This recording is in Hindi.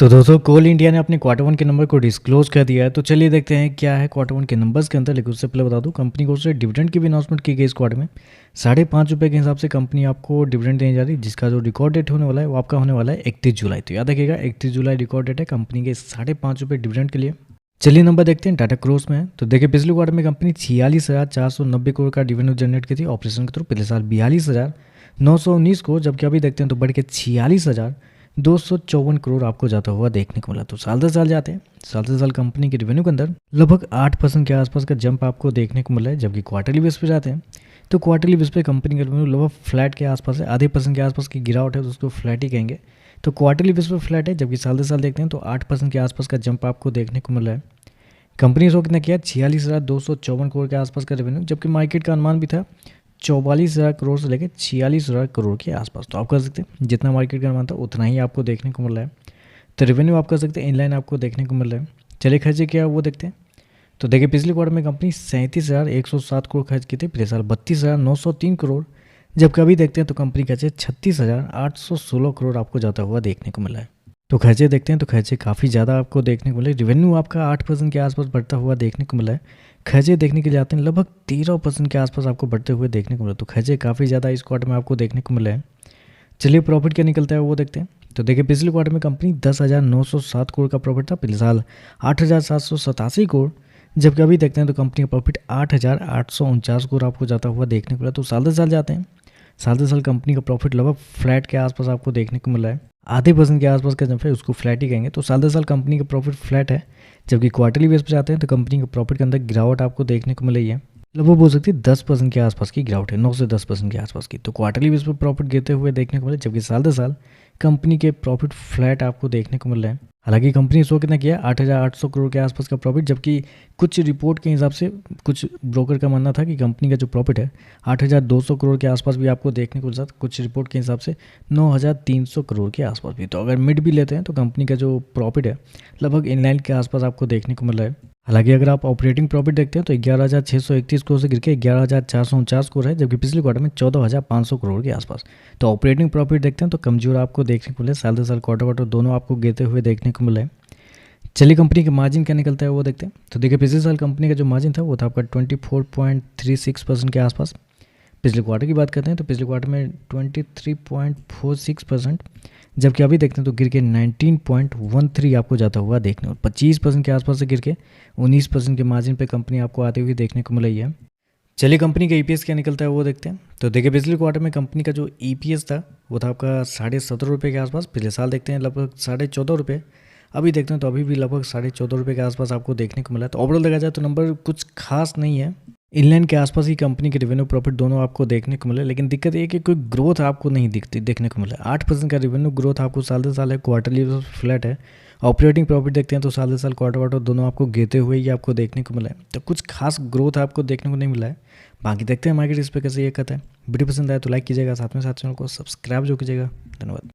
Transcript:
तो दोस्तों कोल इंडिया ने अपने क्वार्टर वन के नंबर को डिस्क्लोज कर दिया है। तो चलिए देखते हैं क्या है क्वार्टर वन के नंबर्स के अंदर। लेकिन उससे पहले बता दूं, कंपनी को उससे डिविडेंड की भी अनाउंसमेंट की गई इस क्वार्टर में। ₹5.5 के हिसाब से कंपनी आपको डिविडेंड देने जा रही है, जिसका जो रिकॉर्ड डेट होने वाला है वो आपका होने वाला है 31 जुलाई। तो याद रखिएगा 31 जुलाई रिकॉर्ड डेट है कंपनी के ₹5.5 डिविडेंड के लिए। चलिए नंबर देखते हैं टाटा क्रोस में। तो देखिए पिछले क्वार्टर में कंपनी 46,490 करोड़ का डिविडेंड जनरेट की थी ऑपरेशन के थ्रू। पिछले साल 42,919 करोड़, जबकि अभी देखते हैं तो बढ़ के 46,254 करोड़ आपको जाता हुआ देखने को मिला। तो साल दर साल जाते हैं, साल से साल कंपनी के रेवेन्यू के अंदर लगभग 8% के आसपास का जंप आपको देखने को मिला है। जबकि क्वार्टरली बेस पे जाते हैं तो क्वार्टरली बेस पे कंपनी का रेवेन्यू लगभग फ्लैट के आसपास है, आधे % के आसपास की गिरावट है, तो उसको फ्लैट ही कहेंगे। तो क्वार्टरली बेस पे फ्लैट है, जबकि साल दर साल देखते हैं तो 8% के आसपास का जंप आपको देखने को मिला है। कंपनी ने कितना किया 46,254 करोड़ के आसपास का रेवेन्यू, जबकि मार्केट का अनुमान भी था 44,000 करोड़ से लेकर 46,000 करोड़ के आसपास। तो आप कर सकते हैं जितना मार्केट का अनुमान था उतना ही आपको देखने को मिल रहा है। तो रेवेन्यू आप कर सकते हैं इनलाइन आपको देखने को मिल रहा है। चलिए खर्चे क्या वो देखते हैं। तो देखिए पिछले क्वार्टर में कंपनी 37,107 करोड़ खर्च की थी, पिछले साल 32,903 करोड़, जबकि अभी देखते हैं तो कंपनी खर्चे 36,816 करोड़ आपको जाता हुआ देखने को मिला है। तो खर्चे देखते हैं तो खर्चे काफ़ी ज़्यादा आपको देखने को मिले। रेवेन्यू आपका 8% के आसपास बढ़ता हुआ देखने को मिला है। खर्चे देखने के लिए आते हैं लगभग 13% के आसपास आपको बढ़ते हुए देखने को मिला। तो खर्चे काफ़ी ज़्यादा इस क्वार्टर में आपको देखने को मिला है। चलिए प्रॉफिट क्या निकलता है वो देखते हैं। तो देखिए पिछले क्वार्टर में कंपनी 10,907 करोड़ का प्रॉफिट था, पिछले साल 8,787 करोड़, जबकि अभी देखते हैं तो कंपनी का प्रॉफिट 8,849 करोड़ आपको जाता हुआ देखने को मिला। तो साल दर साल जाते हैं, साल दर साल कंपनी का प्रॉफिट लगभग फ्लैट के आसपास आपको देखने को मिला है। आधे % के आसपास का जंप है, उसको फ्लैट ही कहेंगे। तो साल दर साल कंपनी का प्रॉफिट फ्लैट है, जबकि क्वार्टरली बेस पर जाते हैं तो कंपनी के प्रॉफिट के अंदर गिरावट आपको देखने को मिल रही है। लगभग बोल सकती है 10% के आसपास की गिरावट है, 9 से 10% के आसपास की। तो क्वार्टरली बेस पर प्रॉफिट गिरते हुए देखने को मिले, जबकि साल दर साल कंपनी के प्रॉफिट फ्लैट आपको देखने को मिल रहे हैं। हालांकि कंपनी शो कितना किया 8,800 करोड़ के आसपास का प्रॉफिट, जबकि कुछ रिपोर्ट के हिसाब से कुछ ब्रोकर का मानना था कि कंपनी का जो प्रॉफिट है 8,200 करोड़ के आसपास भी आपको देखने को मिलता, कुछ रिपोर्ट के हिसाब से 9,300 करोड़ के आसपास भी। तो अगर मिड भी लेते हैं तो कंपनी का जो प्रॉफिट है लगभग इनलाइन के आसपास आपको देखने को मिल रहा है। हालांकि अगर आप ऑपरेटिंग प्रॉफिट देखते हैं तो 11,631 करोड़ से गिर के 11,449 करोड़ है, जबकि पिछले क्वार्टर में 14,500 करोड़ के आसपास। तो ऑपरेटिंग प्रॉफिट देखते हैं तो कमजोर आपको देखने को मिले, साल दर साल क्वार्टर दोनों आपको गिरते हुए देखने को मिले। चलिए कंपनी का मार्जिन क्या निकलता है वो देखते हैं। तो देखिए पिछले साल कंपनी का जो मार्जिन था वो था आपका 24.36% के आसपास। पिछले क्वार्टर की बात करते हैं तो पिछले क्वार्टर में 23.46%, जबकि अभी देखते हैं तो गिर के 19.13 आपको जाता हुआ देखने को, 25% के आसपास से गिर के 19% के मार्जिन पे कंपनी आपको आते हुए देखने को मिल रही है। चलिए कंपनी का ईपीएस क्या निकलता है वो देखते हैं। तो देखिए पिछले क्वार्टर में कंपनी का जो ईपीएस था वो था आपका 17.5 के आसपास। पिछले साल देखते हैं लगभग 14.5, अभी देखते हैं तो अभी भी लगभग 14.5 के आसपास आपको देखने को मिला है। तो ओवरऑल देखा जाए तो नंबर कुछ खास नहीं है, इनलाइन के आसपास ही कंपनी के रेवेन्यू प्रॉफिट दोनों आपको देखने को मिले। लेकिन दिक्कत ये कि कोई ग्रोथ आपको नहीं दिखती देखने को मिला। 8% का रेवेन्यू ग्रोथ आपको साल दर साल है, क्वार्टरली फ्लैट है। ऑपरेटिंग प्रॉफिट देखते हैं तो साल दर साल क्वार्टर दोनों आपको गिरते हुए ही आपको देखने को मिला है। तो कुछ खास ग्रोथ आपको देखने को नहीं मिला है। बाकी देखते हैं मार्केट इस पर कैसे ये कहता है। वीडियो पसंद आए तो लाइक कीजिएगा, साथ में साथ चैनल को सब्सक्राइब जो कीजिएगा। धन्यवाद।